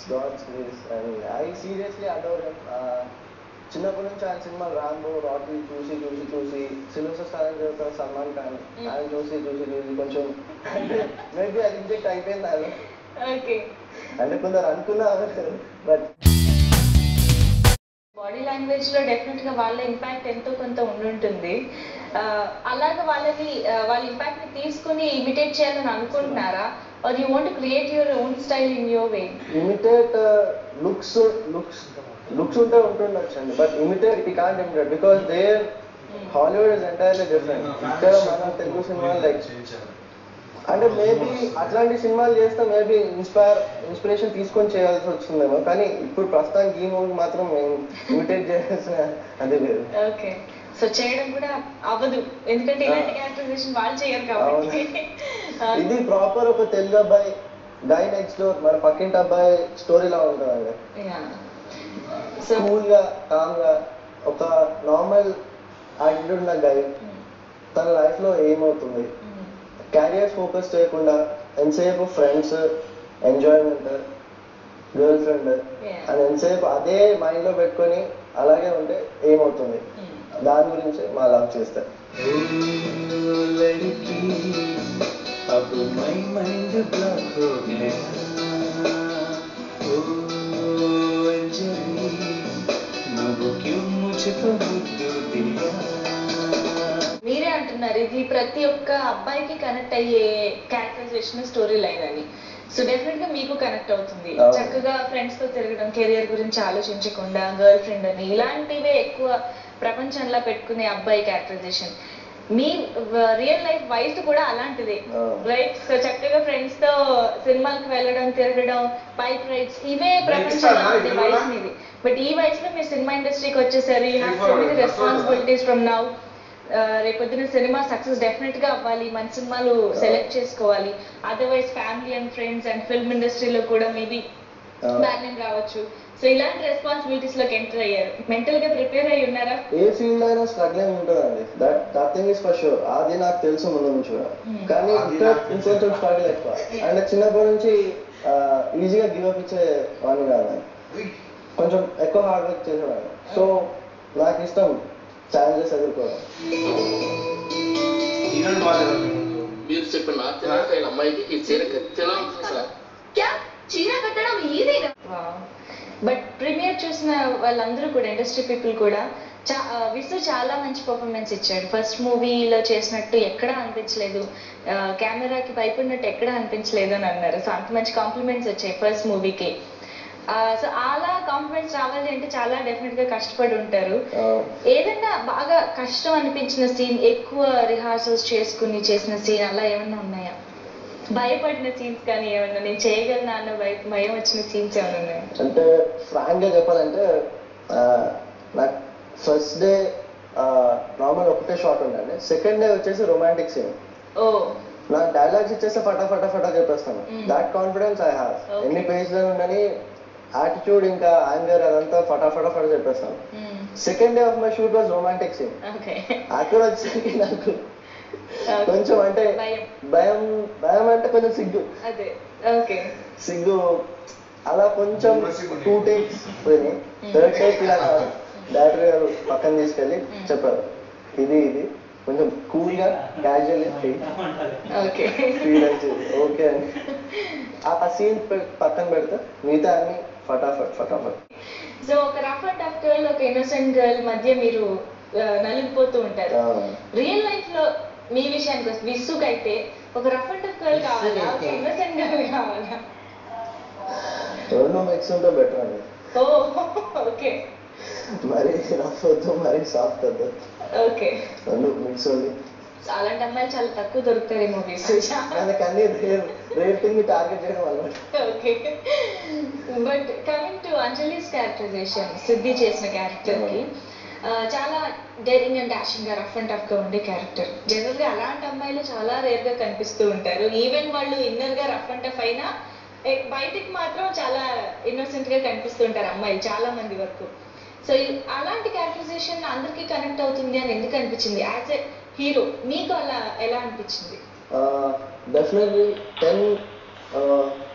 God's grace, and I seriously adore him. చిన్నప్పటి నుంచి ఆయన సినిమాలు రాంబో రాకీ చూసి చూసి చూసి సిల్వర్ స్టార్ చదువుతారు సల్మాన్ ఖాన్ ఆయన చూసి చూసి చూసి కొంచెం అంటే మేబీ అది ఇంజెక్ట్ అయిపోయింది ఆయన. అంటే కొందరు అనుకున్నారు బట్ బాడీ లాంగ్వేజ్ లో డెఫినెట్ గా వాళ్ళ ఇంపాక్ట్ ఎంతో కొంత ఉండుంటుంది. అలాగే వాళ్ళ ఇంపాక్ట్ ని తీసుకుని ఇమిటేట్ చేయాలని అనుకుంటున్నారా, are you want to create your own style in your way? Imitate looks ఉంటే ఉంటుండొచ్చు అండి, but imitate we can't imitate because there Hollywood is entirely different. ఇక్కడ మన తెలుగు సినిమాలు లైక్ అంటే మేబీ అట్లాంటి సినిమాలు చేస్తే మేబీ ఇన్స్పిరేషన్ తీసుకొని చేయాల్సి వస్తుందేమో, కానీ ఇప్పుడు ప్రస్తుతానికి ఈ మూవీ మాత్రం మేము ఇమిటేట్ చేయాల్సిన అది లేదు. ఓకే, సో చేయడం కూడా అవ్వదు ఎందుకంటే ఇలాంటి క్యారెక్టరైజేషన్ వాళ్ళు చేయరు కాబట్టి. ఇది ప్రాపర్ ఒక తెలుగు అబ్బాయి గై నెక్స్ట్ డోర్ మన పక్కింటి అబ్బాయి స్టోరీలా ఉంటుందండి. కూల్ గా కామ్ గా ఒక నార్మల్ యాటిట్యూడ్ ఉన్న గై తన లైఫ్ లో ఏమవుతుంది, క్యారియర్ ఫోకస్ చేయకుండా ఎంతసేపు ఫ్రెండ్స్, ఎంజాయ్మెంట్, గర్ల్ ఫ్రెండ్ అని ఎంతసేపు అదే మైండ్ లో పెట్టుకొని అలాగే ఉంటే ఏమవుతుంది, దాని గురించి మా లవ్ చేస్తారు. మీరే అంటున్నారు ఇది ప్రతి ఒక్క అబ్బాయికి కనెక్ట్ అయ్యే క్యారెక్టరైజేషన్ స్టోరీ లైన్ అని. సో డెఫినెట్ గా మీకు కనెక్ట్ అవుతుంది. చక్కగా ఫ్రెండ్స్ తో తిరగడం, కెరియర్ గురించి ఆలోచించకుండా గర్ల్ ఫ్రెండ్ అని ఇలాంటివే ఎక్కువ ప్రపంచంలో పెట్టుకునే అబ్బాయి క్యారెక్టరైజేషన్. మీ రియల్ లైఫ్ వైస్ కూడా అలాంటిదే రైట్? సో చక్కగా ఫ్రెండ్స్ తో సినిమాలకు వెళ్ళడం, తిరగడం, బైక్ రైడ్స్ ఇవే ప్రపంచంలో ఉండే వయసు మీది. బట్ ఈ వయసులో మీరు సినిమా ఇండస్ట్రీకి వచ్చేసరి you have so many responsibilities from now. రేపొద్దున సినిమా సక్సెస్ డెఫినెట్ గా అవ్వాలి, మంచి సినిమాలు సెలెక్ట్ చేసుకోవాలి. Otherwise family and friends and film ఇండస్ట్రీలో కూడా మేబీ బ్యాడ్ నేమ్ రావచ్చు. సో ఇలాంటి రెస్పాన్సిబిలిటీస్ లోకి ఎంటర్ అయ్యారు. మెంటల్ గా ప్రిపేర్ అయ్యి ఉన్నారా? ఏ ఫీల్డ్ అయినా స్ట్రగ్లింగ్ ఉంటుందండి, that thing is for sure. అది నాకు తెలుసు ముందు నుంచి కూడా, కానీ ఇంకొంచెం స్ట్రగుల్ ఎక్కువ. అండ్ చిన్నప్పటి నుంచి ఈజీగా గివ్ అప్ ఇచ్చే వాడిని కాదు, కొంచెం ఎక్కువ హార్డ్ వర్క్ చేసేవాడిని. సో నాకు ఇష్టం ఛాలెంజెస్ ఎదుర్కోవడం. మీరు చెప్పిన అమ్మాయికి ఈ చీర ఖచ్చితంగా చీర కట్టడం ఈజీగా. బట్ ప్రీమియర్ చూసిన వాళ్ళందరూ కూడా, ఇండస్ట్రీ పీపుల్ కూడా విసు చాలా మంచి పర్ఫార్మెన్స్ ఇచ్చాడు. ఫస్ట్ మూవీలో చేసినట్టు ఎక్కడా అనిపించలేదు, కెమెరాకి భయపడినట్టు ఎక్కడా అనిపించలేదు అని అన్నారు. సో అంత మంచి కాంప్లిమెంట్స్ వచ్చాయి ఫస్ట్ మూవీకి. సో అలా కాంప్లిమెంట్స్ రావాలి అంటే చాలా డెఫినెట్ గా కష్టపడి ఉంటారు. ఏదైనా బాగా కష్టం అనిపించిన సీన్, ఎక్కువ రిహార్సల్స్ చేసుకుని చేసిన సీన్ అలా ఏమన్నా ఉన్నాయా? భయపడిన సీన్స్ కానీ ఏమన్నా, నేను చేయగలనా అన్న భయం వచ్చిన సీన్స్ ఏమన్నా ఉన్నాయా? అంటే ఫ్రాంక్ గా చెప్పాలంటే నాకు ఫస్ట్ డే నార్మల్ ఒకటే షాట్ ఉండండి, సెకండ్ డే వచ్చేసి రొమాంటిక్ సీన్. నాకు డైలాగ్స్ ఇచ్చేస్తే ఫటా చెప్పేస్తాను. That confidence I have. ఎన్ని పేజ్లో ఉండని యాటిట్యూడ్ ఇంకా యాంగర్ అదంతా ఫటా చెప్పేస్తాను. Second day of my shoot was romantic scene. అక్కడ వచ్చేసరికి నాకు కొంచెం అంటే భయం అంటే కొంచెం సిగ్గు అలా కొంచెం 2 takes పోయినాయి. థర్డ్ టేక్ ఇలా డైరెక్టర్ గారు పక్కన తీసుకెళ్ళి చెప్పారు, ఇది కొంచెం కూల్ గా క్యాజువల్ ఫీల్ అయితే ఓకే అని ఆ సీన్ పక్కన పెడితే మిగతా అన్ని ఫటాఫట్. సో ఒక రఫ్ అండ్ టఫ్ గర్ల్, ఒక ఇన్నోసెంట్ గర్ల్ మధ్య మీరు నలిగిపోతూ ఉంటారు. రియల్ లైఫ్ లో మీ విషయానికి వస్తే విసుకు అయితే ఒక రఫ్ అండ్ టఫ్ గర్ల్ కావాలా, ఒక ఇన్నోసెంట్ గర్ల్ కావాలా? రెండు మిక్స్ ఉంటే బెటర్ అండి. ఓకే, మరి రఫ్ వద్దు, మరి సాఫ్ట్ వద్దు. ఓకే, రెండు మిక్స్ ఉంది. అలాంటి అమ్మాయిలు చాలా తక్కువ దొరుకుతారు మూవీస్. కానీ రేటింగ్ టార్గెట్ చేయడం అన్నమాట. Okay, but coming to Anjali's characterization, Siddhi చేసిన క్యారెక్టర్ కి చాలా డేరింగ్ అండ్ డాషింగ్ గా, రఫ్ అండ్ టఫ్ గా ఉండే క్యారెక్టర్. జనరల్ గా అలాంటి అమ్మాయిలు చాలా రేర్ గా కనిపిస్తూ ఉంటారు. ఈవెన్ వాళ్ళు ఇన్నర్ గా రఫ్ అండ్ టఫ్ అయినా బయటికి మాత్రం చాలా ఇన్నోసెంట్ గా కనిపిస్తూ ఉంటారు అమ్మాయిలు చాలా మంది వరకు. సో అలాంటి క్యారెక్టరైజేషన్ అందరికీ కనెక్ట్ అవుతుంది అని ఎందుకు అనిపించింది? యాజ్ ఎ హీరో మీకు అలా ఎలా అనిపించింది? డెఫినెట్లీ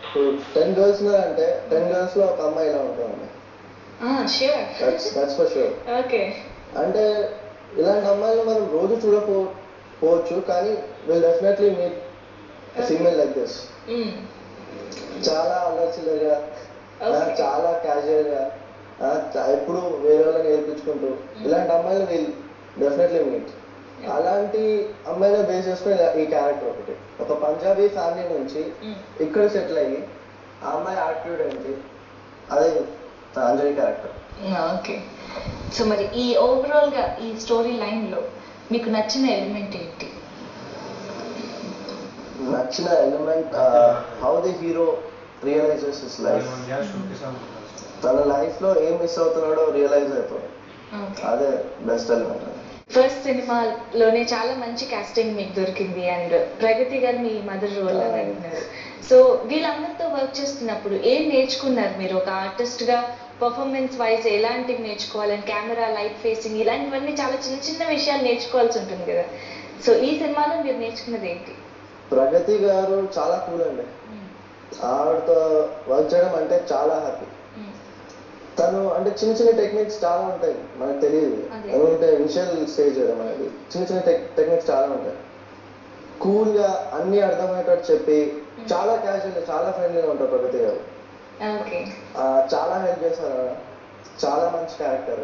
ఇప్పుడు 10 గర్ల్స్ ఉన్నారంటే 10 గర్ల్స్ లో ఒక అమ్మాయి ఇలా ఉంటుందండి. That's for sure. ఓకే. అంటే ఇలాంటి అమ్మాయిలు మనం రోజు చూడకపోవచ్చు, కానీ will definitely meet female like this. చాలా అల్లచిల్లగా, చాలా క్యాజువల్ గా, ఎప్పుడు వేరే వాళ్ళని నేర్పించుకుంటూ ఇలాంటి అమ్మాయిలు విల్ డెఫినెట్లీ మీట్. అలాంటి అమ్మాయిని బేస్ చేసుకుని ఈ క్యారెక్టర్ ఒకటి. ఒక పంజాబీ ఫ్యామిలీ నుంచి ఇక్కడ సెటిల్ అయ్యి ఆ అమ్మాయి యాటిట్యూడ్ ఏంటి, అదే అంజలి క్యారెక్టర్. ఓకే. సో మరి ఈ ఓవరాల్ గా ఈ స్టోరీ లైన్ లో మీకు నచ్చిన ఎలిమెంట్ ఏంటి? నచ్చిన element how the hero realises his life. తన లైఫ్ లో ఏం మిస్ అవుతున్నాడో రియలైజ్ అయిపోయి, అదే బెస్ట్ ఎలిమెంట్. ఫస్ట్ సినిమాలోనే చాలా మంచి కాస్టింగ్ మీకు దొరికింది అండ్ ప్రగతి గారు మీ మదర్ రోల్ అని అంటున్నారు. సో వీళ్ళందరితో వర్క్ చేస్తున్నప్పుడు ఏం నేర్చుకున్నారు మీరు ఒక ఆర్టిస్ట్ గా? పర్ఫార్మెన్స్ వైజ్ ఎలాంటివి నేర్చుకోవాలని, కెమెరా, లైట్ ఫేసింగ్, ఇలాంటివన్నీ చాలా చిన్న చిన్న విషయాలు నేర్చుకోవాల్సి ఉంటుంది కదా. సో ఈ సినిమాలో మీరు నేర్చుకున్నది ఏంటి? ప్రగతి గారు చాలా కూల్ అండి. ఆవిడతో వర్క్ చేయడం అంటే చాలా హ్యాపీ. తను అంటే చిన్న చిన్న టెక్నిక్స్ చాలా ఉంటాయి, మనకు తెలియదు. ఎందుకంటే ఇనిషియల్ స్టేజ్ కదా మనకి, చిన్న చిన్న టెక్నిక్స్ చాలా ఉంటాయి. కూల్ గా అన్ని అర్థమయ్యేటట్టు చెప్పి చాలా క్యాజువల్, చాలా ఫ్రెండ్లీగా ఉంటారు ప్రగతి గారు. చాలా హెల్ప్ చేస్తారు. చాలా మంచి క్యారెక్టర్.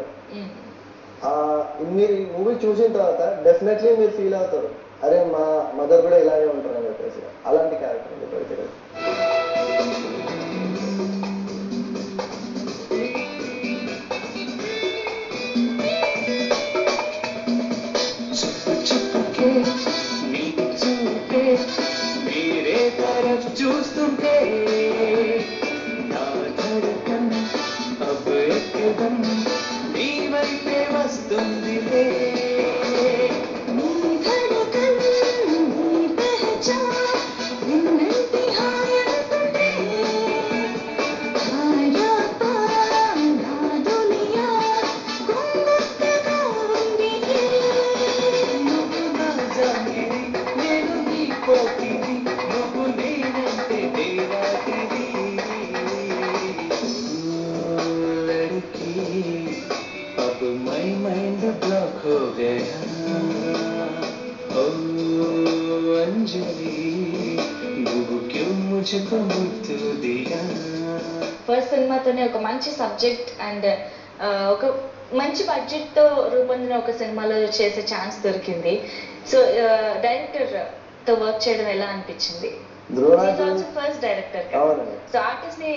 మీరు ఈ మూవీ చూసిన తర్వాత డెఫినెట్లీ మీరు ఫీల్ అవుతారు, అరే మా మదర్ కూడా ఇలాగే ఉంటారు అని చెప్పేసి. అలాంటి క్యారెక్టర్ అండి ప్రగతి గారు. చూస్తుంటే నా ధడకన్ అబ్ ఎక్కదం నీ వైపే వస్తుంది. ఫస్ట్ సినిమాతోనే ఒక మంచి సబ్జెక్ట్ అండ్ ఒక మంచి బడ్జెట్ తో రూపొందిన ఒక సినిమాలో చేసే ఛాన్స్ దొరికింది. సో డైరెక్టర్ తో వర్క్ చేయడం ఎలా అనిపించింది? ఫస్ట్ డైరెక్టర్, సో ఆర్టిస్ట్ ని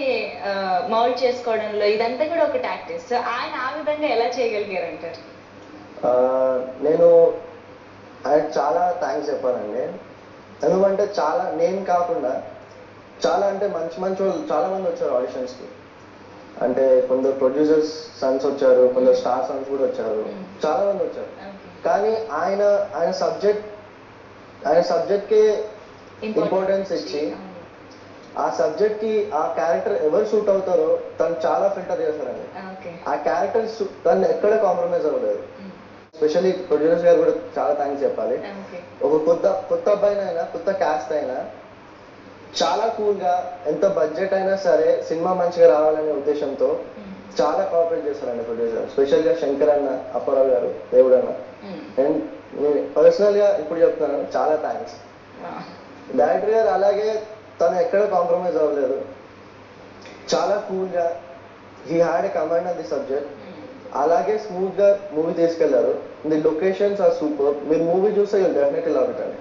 మౌల్డ్ చేసుకోవడంలో ఇదంతా కూడా ఒక టాక్టిక్స్. సో ఆయన ఆ విధంగా ఎలా చేయగలిగారు అంటారు? నేను ఆయన చాలా థ్యాంక్స్ చెప్పానండి. ఎందుకంటే చాలా నేను కాకుండా చాలా అంటే మంచి మంచి వాళ్ళు చాలా మంది వచ్చారు ఆడిషన్స్కి. అంటే కొందరు ప్రొడ్యూసర్స్ సన్స్ వచ్చారు, కొందరు స్టార్ సన్స్ కూడా వచ్చారు, చాలా మంది వచ్చారు. కానీ ఆయన సబ్జెక్ట్కి ఇంపార్టెన్స్ ఇచ్చి ఆ సబ్జెక్ట్ కి ఆ క్యారెక్టర్ ఎవరు సూట్ అవుతారో తను చాలా ఫిల్టర్ చేశారండి. ఆ క్యారెక్టర్ తను ఎక్కడ కాంప్రమైజ్ అవ్వలేదు. స్పెషల్లీ ప్రొడ్యూసర్స్ గారు కూడా చాలా థ్యాంక్స్ చెప్పాలి. ఒక కొత్త అబ్బాయినైనా, కొత్త క్యాస్ట్ అయినా చాలా కూల్ గా, ఎంత బడ్జెట్ అయినా సరే సినిమా మంచిగా రావాలనే ఉద్దేశంతో చాలా కోఆపరేట్ చేస్తారండి ప్రొడ్యూసర్. స్పెషల్ గా శంకర్ అన్న, అప్పారావు గారు, దేవుడు అన్న. అండ్ పర్సనల్ గా ఇప్పుడు చెప్తున్నాను, చాలా థ్యాంక్స్. డైరెక్టర్ గారు అలాగే తను ఎక్కడ కాంప్రమైజ్ అవ్వలేదు. చాలా కూల్ గా he had a command on the subject. అలాగే స్మూత్ గా మూవీ తీసుకెళ్లారు. The locations are super. మీరు మూవీ చూస్తే యూల్ డెఫినెట్లీ లవ్ ఇట్ అండి.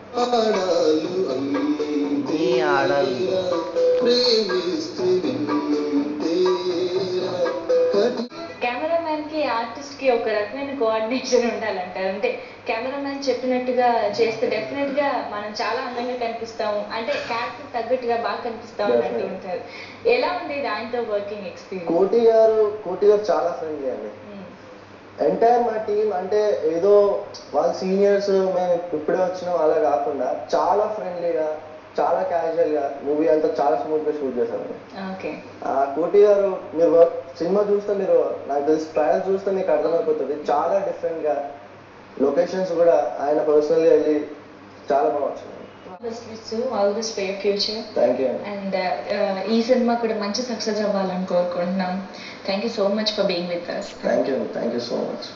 కెమెరామ్యాన్ కి ఆర్టిస్ట్ కి ఒక రకమైన కోఆర్డినేషన్ ఉండాలంటారు. అంటే కెమెరామ్యాన్ చెప్పినట్టుగా చేస్తే డెఫినెట్ గా మనం చాలా అందంగా కనిపిస్తాము, అంటే క్యారెక్టర్ తగ్గట్టుగా బాగా కనిపిస్తాం అన్నట్టు ఉంటారు. ఎలా ఉండేది ఆయనతో వర్కింగ్ ఎక్స్పీరియన్స్? కోటి గారు చాలా ఫ్రెండ్లీ అండి. ఎంటైర్ మా టీం అంటే ఏదో వాళ్ళ సీనియర్స్ మేము ఇప్పుడే వచ్చినాం అలా కాకుండా చాలా ఫ్రెండ్లీగా, చాలా క్యాజువల్ గా మూవీ అంతా చాలా స్మూత్ గా షూట్ చేశారు. కోటి గారు మీరు సినిమా చూస్తే, మీరు నాకు తెలిసి ట్రయల్ చూస్తే మీకు అర్థమైపోతుంది, చాలా డిఫరెంట్ గా లొకేషన్స్ కూడా ఆయన పర్సనల్ గా వెళ్ళి చాలా బాగా వచ్చింది. All this for your future. Thank you. And ఈ సినిమా కూడా మంచి సక్సెస్ అవ్వాలని కోరుకుంటున్నాం. Thank you so much for being with us. Thank you so much.